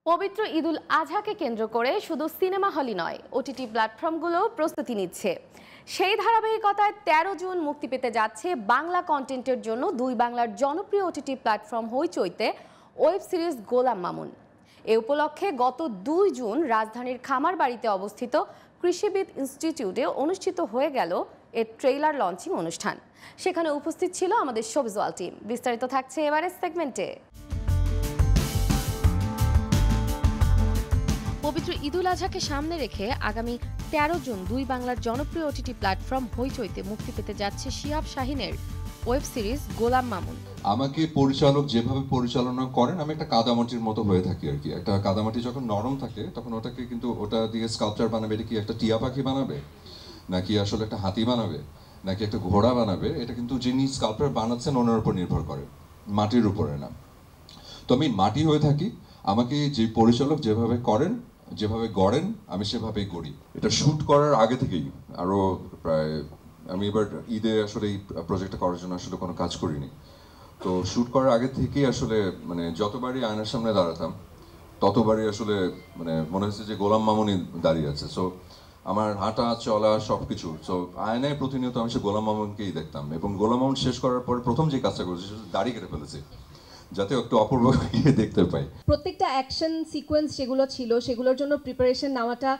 পবিত্র ঈদুল আজহাকে কেন্দ্র করে শুধু সিনেমা হলই নয়, ওটিটি প্ল্যাটফর্মগুলো প্রস্তুতি নিচ্ছে। সেই ধারাবাহিকতায় ১৩ জুন মুক্তি পেতে যাচ্ছে বাংলা কন্টেন্টের জন্য দুই বাংলার জনপ্রিয় ওটিটি প্ল্যাটফর্ম হইচইতে ওয়েব সিরিজ গোলাম মামুন। এ উপলক্ষে গত ২ জুন রাজধানীর খামারবাড়িতে অবস্থিত কৃষিবিদ ইনস্টিটিউটে অনুষ্ঠিত হয়ে গেল এর ট্রেইলার লঞ্চিং অনুষ্ঠান। সেখানে উপস্থিত ছিল আমাদের শোভিজুয়াল টিম। বিস্তারিত থাকছে এবারের সেগমেন্টে। পবিত্র ঈদুল আজহাকে সামনে রেখে আগামী ১৩ জুন দুই বাংলার জনপ্রিয় ওটিটি প্ল্যাটফর্ম হইচইতে মুক্তি পেতে যাচ্ছে শিহাব শাহীনের ওয়েব সিরিজ গোলাম মামুন। আমাকে পরিচালক যেভাবে পরিচালনা করেন, আমি একটা কাদামাটির মতো হয়ে থাকি আর কি। একটা কাদামাটি যখন নরম থাকে তখন ওটাকে কিন্তু ওটা দিয়ে স্কাল্পচার বানাবে। এটা কি একটা টিয়া পাখি বানাবে, নাকি আসলে একটা হাতি বানাবে, নাকি একটা ঘোড়া বানাবে, এটা কিন্তু যিনি স্কাল্পচার বানাচ্ছেন ওনার উপর নির্ভর করে, মাটির উপরে না। তো আমি মাটি হয়ে থাকি। আমাকে যে পরিচালক যেভাবে করেন, যেভাবে গড়েন, আমি সেভাবেই করি। এটা শ্যুট করার আগে থেকেই আরও প্রায় আমি এবার ঈদে আসলে এই প্রজেক্টটা করার জন্য আসলে কোনো কাজ করিনি। তো শ্যুট করার আগে থেকেই আসলে মানে যতবারই আয়নার সামনে দাঁড়াতাম ততবারই আসলে মানে মনে হচ্ছে যে গোলাম মামুনই দাঁড়িয়ে আছে। সো আমার হাঁটা চলা সব কিছু, সো আয়নায় প্রতিনিয়ত আমি সে গোলাম মামুনকেই দেখতাম। এবং গোলাম মামুন শেষ করার পরে প্রথম যে কাজটা করেছি সেটা দাড়ি কেটে ফেলেছি, যাতে একটু অপূর্ব দেখতে পাই। প্রত্যেকটা অ্যাকশন সিকোয়েন্স যেগুলো ছিল সেগুলোর জন্য প্রিপারেশন নেওয়াটা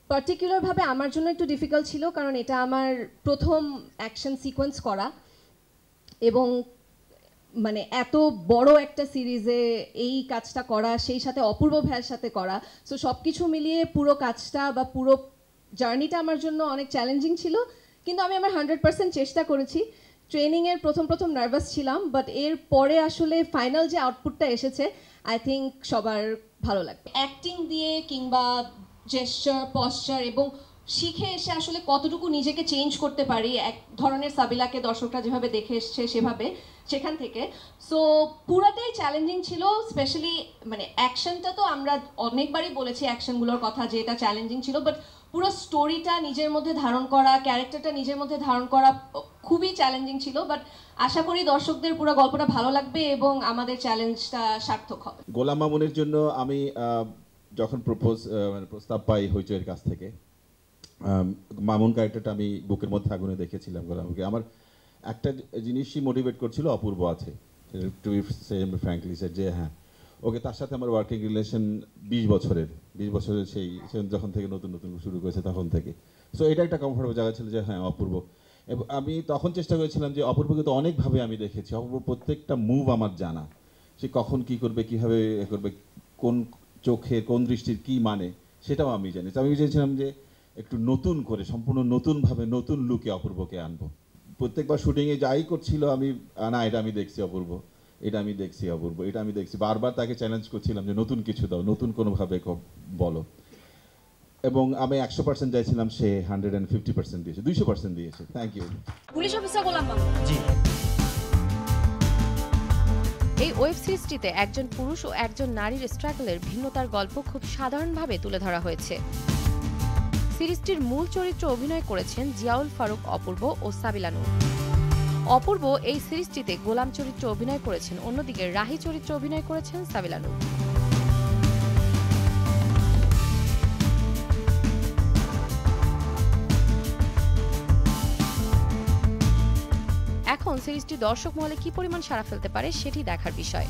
পার্টিকুলারভাবে আমার জন্য একটু ডিফিকাল্ট ছিল, কারণ এটা আমার প্রথম অ্যাকশন সিকোয়েন্স করা এবং মানে এত বড় একটা সিরিজে এই কাজটা করা, সেই সাথে অপূর্ব ভাইয়ের সাথে করা। সো সব কিছু মিলিয়ে পুরো কাজটা বা পুরো জার্নিটা আমার জন্য অনেক চ্যালেঞ্জিং ছিল, কিন্তু আমি আমার 100% চেষ্টা করেছি। ট্রেনিংয়ের প্রথম নার্ভাস ছিলাম, বাট এর পরে আসলে ফাইনাল যে আউটপুটটা এসেছে আই থিঙ্ক সবার ভালো লাগবে। অ্যাক্টিং দিয়ে কিংবা জেস্চার, পশ্চার এবং শিখে এসে আসলে কতটুকু নিজেকে চেঞ্জ করতে পারি, এক ধরনের সাবিলাকে দর্শকরা যেভাবে দেখে এসছে সেভাবে সেখান থেকে। সো পুরাটাই চ্যালেঞ্জিং ছিল। স্পেশালি মানে অ্যাকশনটা তো আমরা অনেকবারই বলেছি অ্যাকশনগুলোর কথা যে এটা চ্যালেঞ্জিং ছিল, বাট পুরো স্টোরিটা নিজের মধ্যে ধারণ করা, ক্যারেক্টারটা নিজের মধ্যে ধারণ করা খুবই চ্যালেঞ্জিং ছিল। বাট আশা করি দর্শকদের পুরো গল্পটা ভালো লাগবে এবং আমাদের চ্যালেঞ্জটা সার্থক হবে। গোলাম মামুনের জন্য আমি যখন প্রস্তাব পাই হইচইয়ের কাছ থেকে, মামুন ক্যারেক্টারটা আমি বুকের মধ্যে আগুনে দেখেছিলাম গোলামকে। আমার একটা জিনিসই মোটিভেট করছিল, অপূর্ব আছে টু ফ্র্যাঙ্কলি স্যার, যে হ্যাঁ ওকে, তার সাথে আমার ওয়ার্কিং রিলেশন 20 বছরের সেই যখন থেকে নতুন শুরু করেছে তখন থেকে। সো এটা একটা কমফোর্টেবল জায়গা ছিল যে হ্যাঁ অপূর্ব। এবং আমি তখন চেষ্টা করেছিলাম যে অপূর্বকে তো অনেকভাবে আমি দেখেছি, অপূর্ব প্রত্যেকটা মুভ আমার জানা, সে কখন কি করবে, কীভাবে করবে, কোন চোখে কোন দৃষ্টির কি মানে সেটাও আমি জানি। তো আমি চেয়েছিলাম যে একটু নতুন করে, সম্পূর্ণ নতুনভাবে, নতুন লুকে অপূর্বকে আনবো। প্রত্যেকবার শুটিংয়ে যাই করছিল আমি, না এটা আমি দেখছি অপূর্ব, এটা আমি দেখছি অপূর্ব, এটা আমি দেখছি, বারবার তাকে চ্যালেঞ্জ করছিলাম যে নতুন কিছু দাও, নতুন কোনোভাবে বলো। এবং আমি 100% চাইছিলাম, সে 150% দিয়েছে, 200% দিয়েছে। Thank you. Police officer Golam Mamun ji. এই ওয়েব সিরিজটিতে একজন পুরুষ ও একজন নারীর স্ট্রাগলের ভিন্নতার গল্প খুব সাধারণভাবে তুলে ধরা হয়েছে। সিরিজটির মূল চরিত্রে অভিনয় করেছেন জিয়াউল ফারুক অপূর্ব ও সাবিলা নূর। অপূর্ব এই সিরিজটিতে গোলাম চরিত্রে অভিনয় করেছেন, অন্যদিকে রাহি চরিত্রে অভিনয় করেছেন সাবিলা নূর। এখন সিরিজটি দর্শক মহলে কি পরিমাণ সাড়া ফেলতে পারে সেটি দেখার বিষয়।